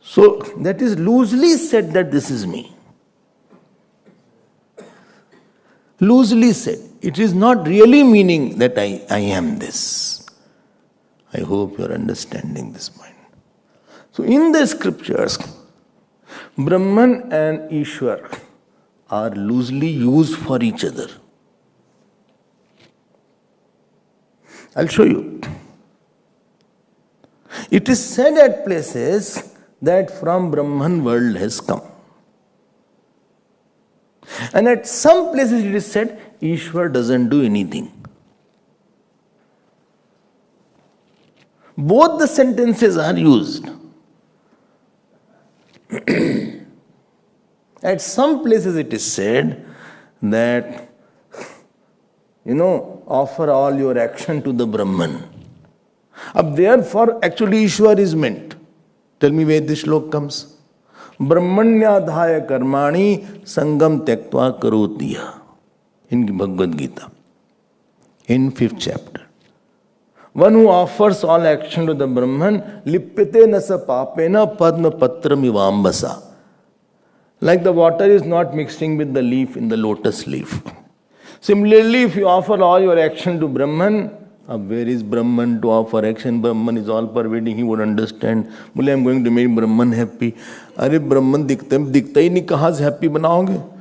So that is loosely said that this is me. Loosely said. It is not really meaning that I am this. I hope you are understanding this point. So in the scriptures, Brahman and Ishwar are loosely used for each other. I'll show you. It is said at places that from Brahman world has come. And at some places it is said Ishwar doesn't do anything. Both the sentences are used. At some places it is said that, offer all your action to the Brahman. Up therefore, actually Ishwar is meant. Tell me where this shlok comes. Brahmanyadhaya karmani sangam tyaktva karotiya. In Bhagavad Gita. In 5th chapter. One who offers all action to the Brahman, lipyate nasa papena padma patram ivambasa. Like the water is not mixing with the leaf in the lotus leaf. Similarly, if you offer all your action to Brahman, where is Brahman to offer action? Brahman is all pervading, he would understand. Bole, I'm going to make Brahman happy. Arey Brahman dikta hi nahi, kahan se happy banaoge?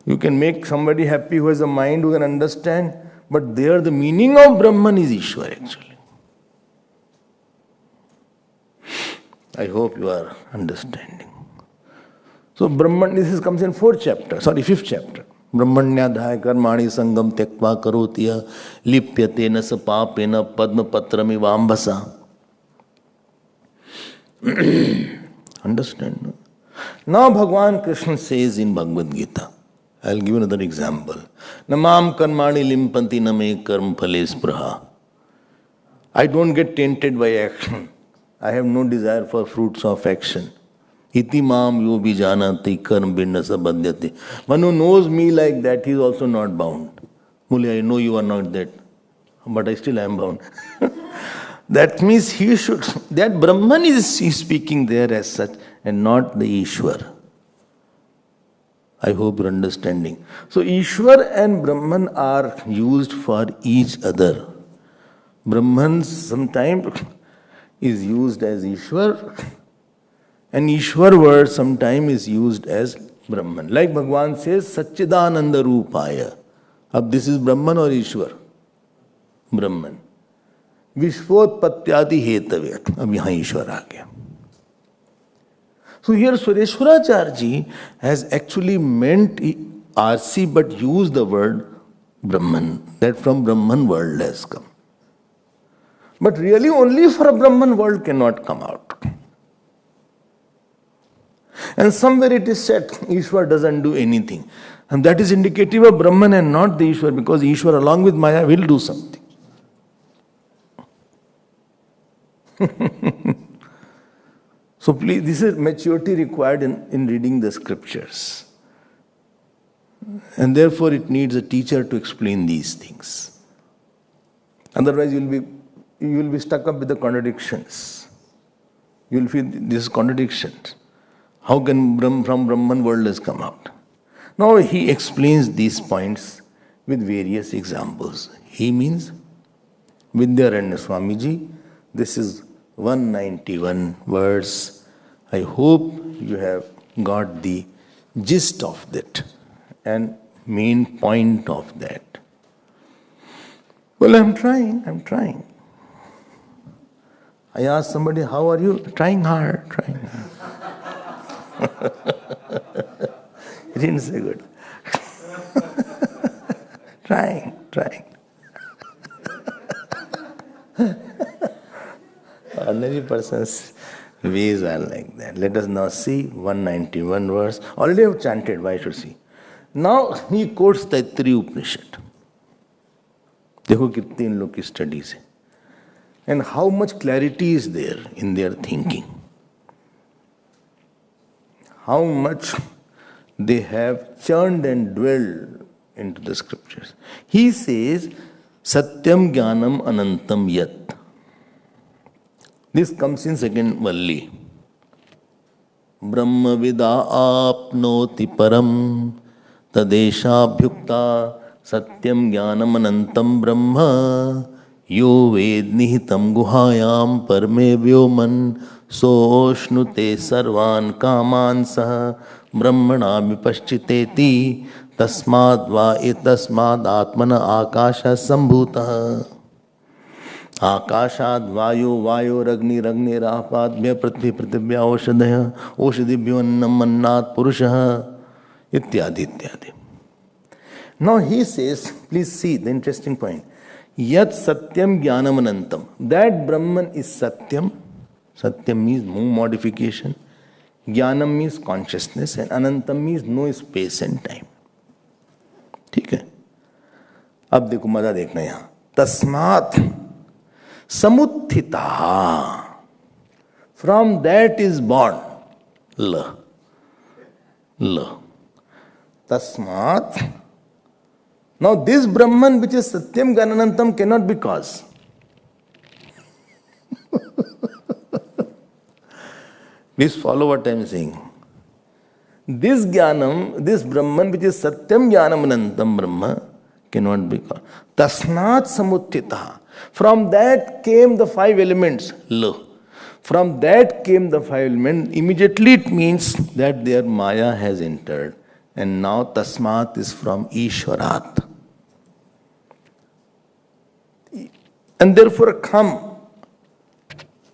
You can make somebody happy who has a mind, who can understand. But there the meaning of Brahman is Ishwar actually. I hope you are understanding. So Brahman, comes in 5th chapter. Brahmanyadhaya karmani sangam tyaktva karotiya lipyate na sapapena padma patram ivambasa. Understand? Now Bhagwan Krishna says in Bhagavad Gita, I'll give you another example. Namam karmani limpanti name karm phale spraha. I don't get tainted by action. I have no desire for fruits of action. Iti mam yo bijanati karm binna sabadhyate. One who knows me like that, he is also not bound. Muli, I know you are not that, but I still am bound. That means that Brahman is speaking there as such and not the Ishwar. I hope you're understanding. So Ishwar and Brahman are used for each other. Brahman sometimes is used as Ishwar, and Ishwar word sometimes is used as Brahman. Like Bhagwan says, Satchidananda Rupaya. Ab this is Brahman or Ishwar? Brahman. Vishvotpatyadi hetave. Ab yahan Ishwar aa gaya. So here Sureshwaracharya has actually meant RC but used the word Brahman. That from Brahman world has come. But really only for a Brahman world cannot come out. And somewhere it is said, Ishwar doesn't do anything. And that is indicative of Brahman and not the Ishwar, because Ishwar along with Maya will do something. So please, this is maturity required in reading the scriptures. And therefore it needs a teacher to explain these things. Otherwise you will be stuck up with the contradictions. You will feel this is contradictions. How can from Brahman world has come out? Now he explains these points with various examples. He means Vidyaranya Swamiji. This is 191 verse. I hope you have got the gist of that and main point of that. Well, I'm trying. I asked somebody, how are you? Trying hard. He didn't say good. Trying. Ordinary person's ways are like that. Let us now see 191 verse. Already I have chanted, why should see? Now he quotes Taittiriya Upanishad. देखो कितनी इन लोग की studies है. And how much clarity is there in their thinking. how much they have churned and dwelled into the scriptures. He says, Satyam Jnanam Anantam Yat. This comes in second Valli. Brahma Vida Apnoti Param Tadesha Bhyukta Satyam Jnanam Anantam Brahma Yo Ved Nihitam Guhayam Parme Vyoman Soshnute Sarvan Kaman Saha Brahmana Vipaschiteti Tasmad Va Etasmad Atmana Akasha Sambhuta Akashad Vayu Vayu Ragni Ragni Rapadbhya Prithvi Prithibhya Oshadaya Oshadibhyo Annam Annat Purushaha Ityadi Ityadi. Now he says, please see the interesting point. Yat Satyam Jnanam Anantam. That Brahman is Satyam. Satyam means no modification. Jnanam means consciousness. And Anantam means no space and time. ठीक है? अब देखो मजा देखना यहाँ. Tasmat Samutthitāh. From that is born. La. Tasmat. Now this Brahman which is Satyam Jnananantam cannot be cause. Please follow what I am saying. This Jnanam, this Brahman which is Satyam Jnanamanantam Brahma cannot be cause. Tasmat Samutthitāh. From that came the five elements. La. From that came the five elements. Immediately it means that their Maya has entered. And now Tasmat is from Ishwarat. And therefore Kham.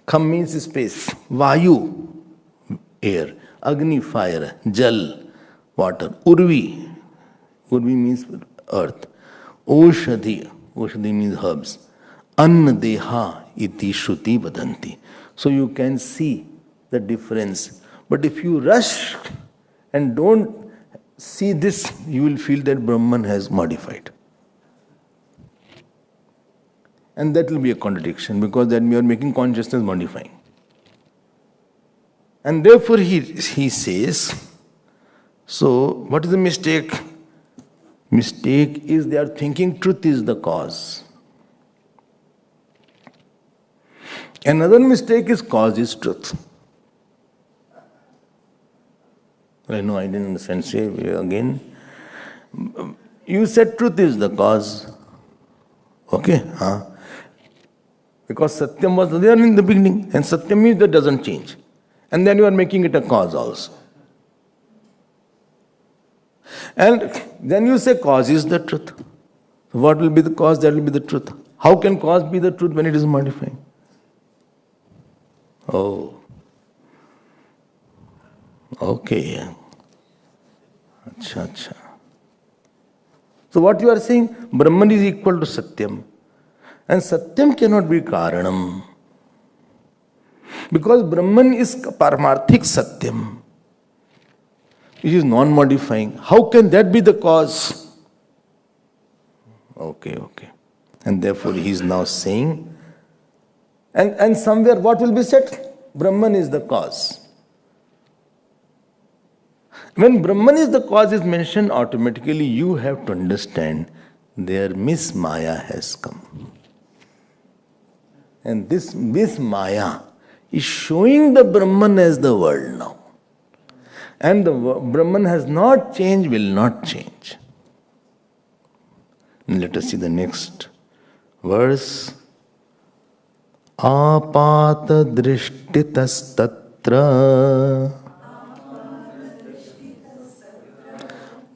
Kham means space. Vayu, air. Agni, fire. Jal, water. Urvi. Urvi means earth. Oshadhi. Oshadhi means herbs. Annadeha iti shruti vadanti. So you can see the difference. But if you rush and don't see this, you will feel that Brahman has modified. And that will be a contradiction because then we are making consciousness modifying. And therefore he says, so what is the mistake? Mistake is they are thinking truth is the cause. Another mistake is cause is truth. I know I didn't understand. Say again. You said truth is the cause. Okay? Huh? Because Satyam was there in the beginning. And Satyam means that doesn't change. And then you are making it a cause also. And then you say cause is the truth. What will be the cause? That will be the truth. How can cause be the truth when it is modifying? Oh. Okay. Acha. So what you are saying? Brahman is equal to Satyam. And Satyam cannot be Karanam. Because Brahman is Paramarthik Satyam, which is non-modifying. How can that be the cause? Okay. And therefore he is now saying, and somewhere what will be said? Brahman is the cause. When Brahman is the cause is mentioned, automatically you have to understand their Miss Maya has come. And this Miss Maya is showing the Brahman as the world now. And the Brahman has not changed, will not change. And let us see the next verse. Apata drishtitas tatra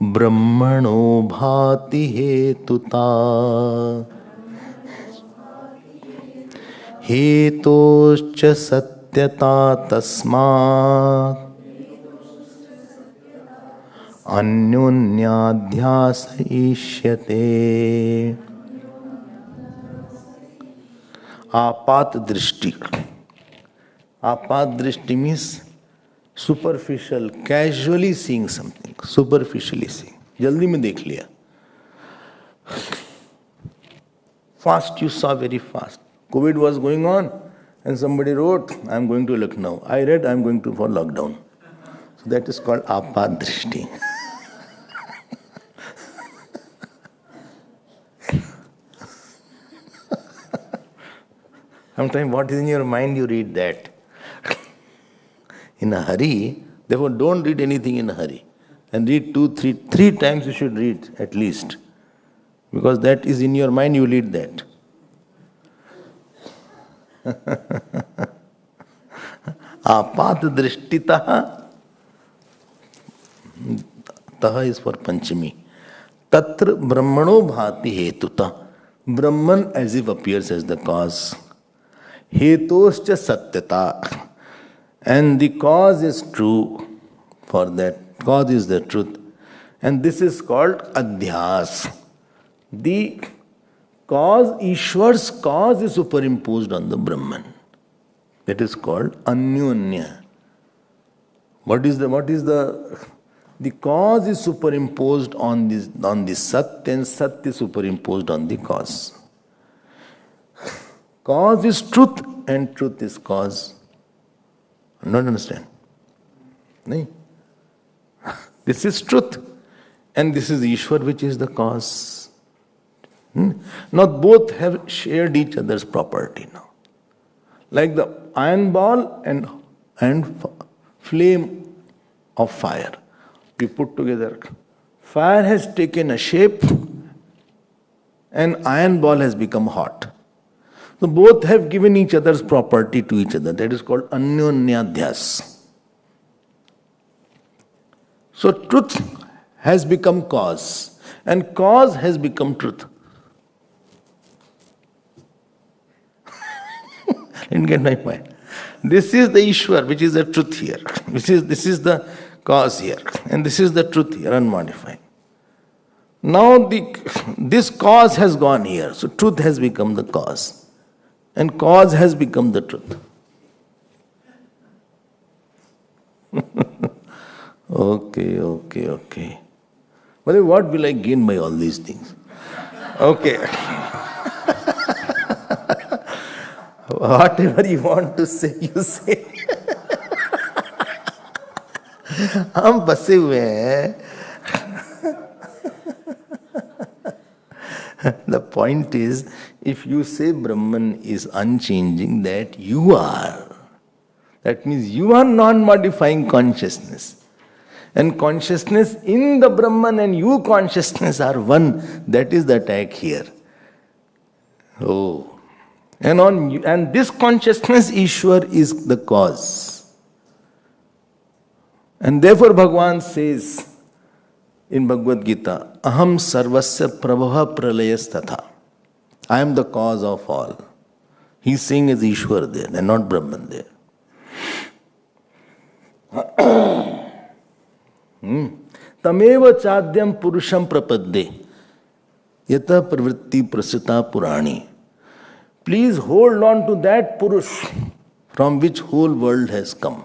brahmano bhati hetuta hetoscha satyata tasmat anyonyadhyasa ishyate. Apat drishti. Apat drishti means superficial, casually seeing something. Superficially seeing. Jaldi mein dekh liya. Fast, you saw very fast. COVID was going on and somebody wrote, I am going to Lucknow. I read, I am going to for lockdown. So That is called apadrishti. Sometimes what is in your mind, you read that. In a hurry, therefore don't read anything in a hurry. And read three times you should read at least. Because that is in your mind, you read that. Apat drishtitaha. Taha is for Panchami. Tatra brahmano bhati hetuta. Brahman as if appears as the cause. Hetoscha satyata. And the cause is true. For that cause is the truth. And this is called adhyas. The cause, Ishwar's cause is superimposed on the Brahman. That is called Anyunya. What is the cause is superimposed on the Sat, and Sat is superimposed on the cause. Cause is truth and truth is cause. Not understand? No. This is truth and this is Ishwar which is the cause. Now both have shared each other's property now. Like the iron ball and flame of fire. You put together. Fire has taken a shape and iron ball has become hot. So both have given each other's property to each other. That is called Anyonyadhyas. So truth has become cause and cause has become truth. Didn't get my point. This is the Ishwar, which is the truth here. This is the cause here. And this is the truth here, unmodified. Now this cause has gone here. So truth has become the cause. And cause has become the truth. Okay. But what will I gain by all these things? Okay. Whatever you want to say, you say. हम बसे हुए हैं. The point is, if you say Brahman is unchanging, that you are. That means you are non-modifying consciousness. And consciousness in the Brahman and you consciousness are one. That is the attack here. Oh. And this consciousness, Ishwar, is the cause. And therefore Bhagavan says in Bhagavad Gita, Aham sarvasya prabhava pralayas tatha. I am the cause of all. He is saying as Ishwar there, and not Brahman there. Tameva chadyam purusham prapadde yata pravritti prasita purani. Please hold on to that Purush from which whole world has come.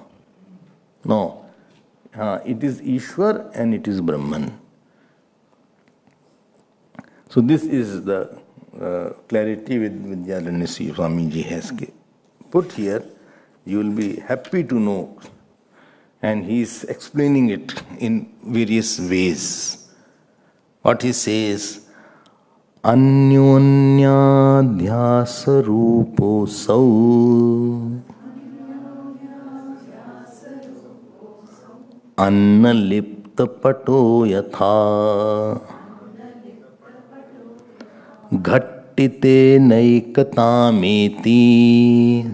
No. It is Ishwar and it is Brahman. So this is the clarity with Vidyaranesi Swamiji has put here. You will be happy to know. And he is explaining it in various ways. What he says, Anyonyadhyasa rupo sau Annalipta pato yatha Ghattite naikatameti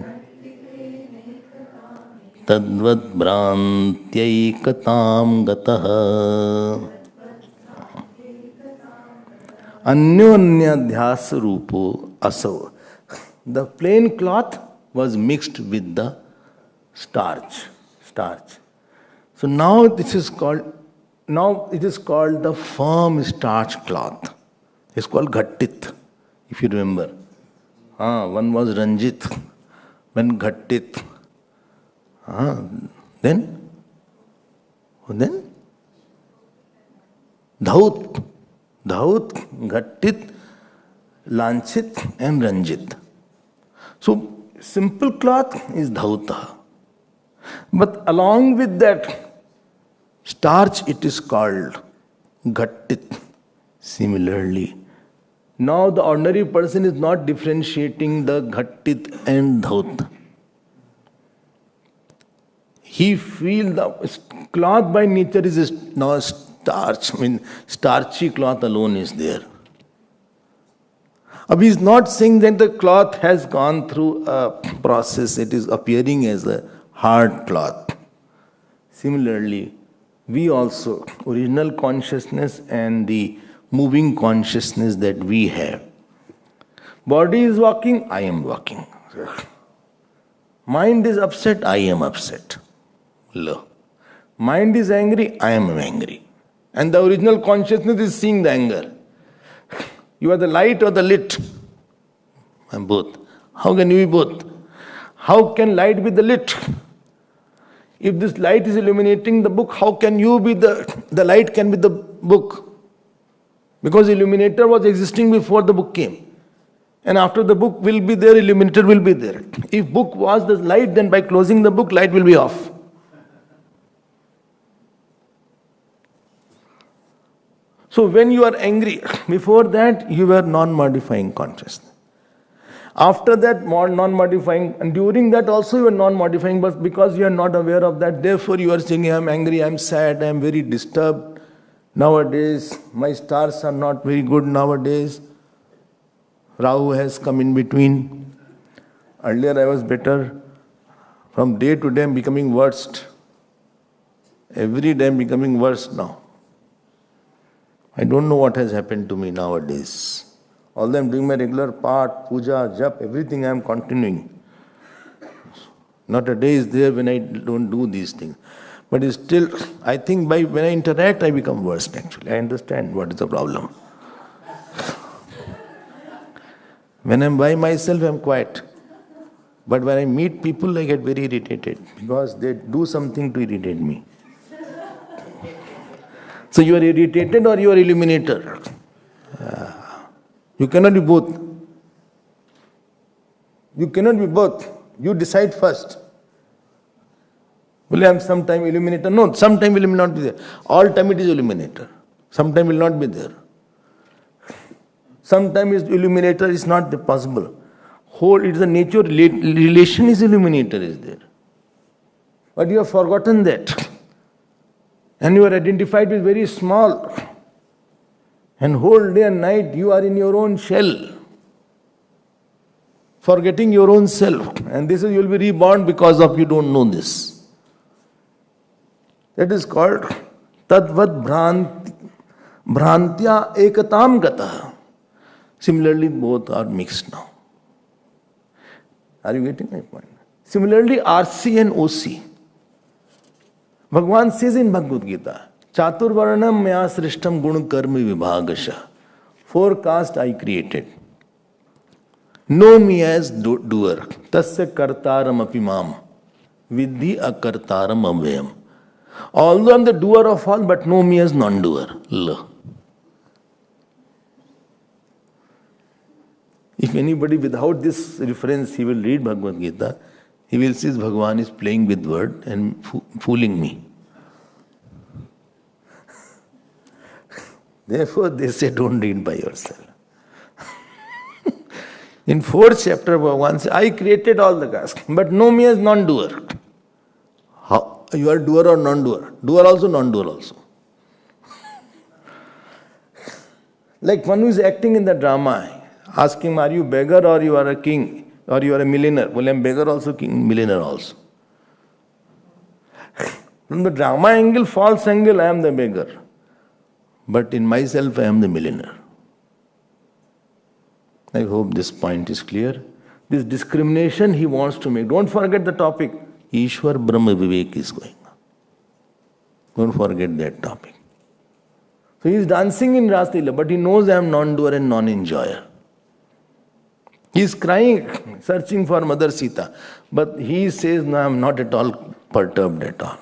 Tadvad bhrantyayikatam gataha. Anyonyadhyasa rupo asau. The plain cloth was mixed with the starch. So now it is called the firm starch cloth. It's called Ghattit, if you remember. One was Ranjit, when Ghattit. Then Dhaut, Ghattit, Lanchit and Ranjit. So simple cloth is Dhauta. But along with that, Starch, it is called ghattit. Similarly, now the ordinary person is not differentiating the ghattit and dhaut. He feels the cloth by nature is now starch. Starchy cloth alone is there. He is not saying that the cloth has gone through a process, it is appearing as a hard cloth. Similarly, we also, original consciousness and the moving consciousness that we have. Body is walking, I am walking. Mind is upset, I am upset. Mind is angry, I am angry. And the original consciousness is seeing the anger. You are the light or the lit? I am both. How can you be both? How can light be the lit? If this light is illuminating the book, how can you be the light can be the book? Because illuminator was existing before the book came. And after the book will be there, illuminator will be there. If book was the light, then by closing the book, light will be off. So when you are angry, before that you were non-modifying consciousness. After that, non-modifying, and during that also you are non-modifying, but because you are not aware of that, therefore you are saying, I am angry, I am sad, I am very disturbed. Nowadays, my stars are not very good nowadays. Rahu has come in between. Earlier I was better. From day to day I am becoming worst. Every day I am becoming worse now. I don't know what has happened to me nowadays. Although I am doing my regular part, puja, jap, everything I am continuing. Not a day is there when I don't do these things. But still, I think when I interact, I become worse actually. I understand what is the problem. When I am by myself, I am quiet. But when I meet people, I get very irritated because they do something to irritate me. So you are irritated or you are illuminator. You cannot be both. You cannot be both. You decide first. Will I am sometime illuminator? No, sometime will not be there. All time it is illuminator. Sometime will not be there. Sometimes illuminator is not possible. Whole, it is the nature, relation is illuminator is there. But you have forgotten that. And you are identified with very small. And whole day and night you are in your own shell. Forgetting your own self. And this is, you will be reborn because of you don't know this. That is called Tadvad Bhrantya Ekatam Gata. Similarly, both are mixed now. Are you getting my point? Similarly, RC and OC. Bhagavan says in Bhagavad Gita, Chaturvarnam maya srishtam gun karma vibhagasha. 4 castes I created. Know me as doer. Tasya kartaram apimam. Vidhi akartaram avayam. Although I am the doer of all, but know me as non-doer. If anybody without this reference, he will read Bhagavad Gita, he will see Bhagavan is playing with word and fooling me. Therefore, they say don't read by yourself. In 4th chapter, Bhagavan says, I created all the castes, but know me as non-doer. How? You are doer or non-doer? Doer also, non-doer also. Like one who is acting in the drama, ask him, are you beggar or you are a king or you are a millionaire? Well, I am beggar also, king, millionaire also. From the drama angle, false angle, I am the beggar. But in myself, I am the millionaire. I hope this point is clear. This discrimination he wants to make. Don't forget the topic. Ishwar Brahma Vivek is going on. Don't forget that topic. So he is dancing in Ras Leela, but he knows I am non-doer and non-enjoyer. He is crying, searching for Mother Sita. But he says, no, I am not at all perturbed at all.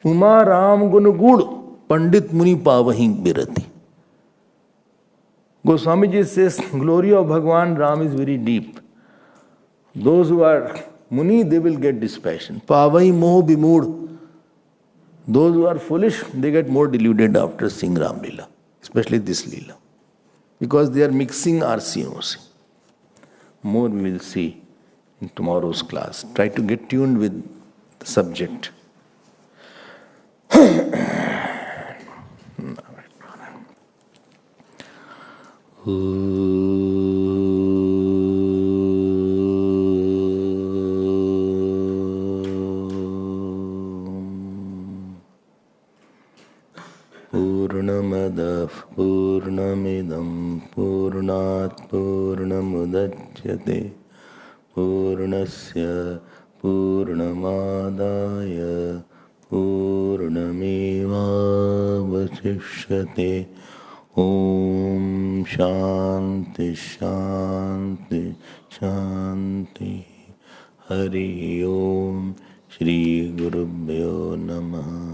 Uma Ram Gunu Gud, Pandit Muni Pavahing Birati. Goswamiji says, glory of Bhagavan Ram is very deep. Those who are Muni, they will get dispassion. Pavahi moh bimud. Those who are foolish, they get more deluded after seeing Ram Leela, especially this Leela, because they are mixing RC and OC. More we will see in tomorrow's class. Try to get tuned with the subject. Purnamadah Purnamidam Purnat Purnamudachyate Purnasya Purnamadaya Purnamevavasishyate. Om Shanti Shanti Shanti. Hari Om Shri Gurubhyo Namaha.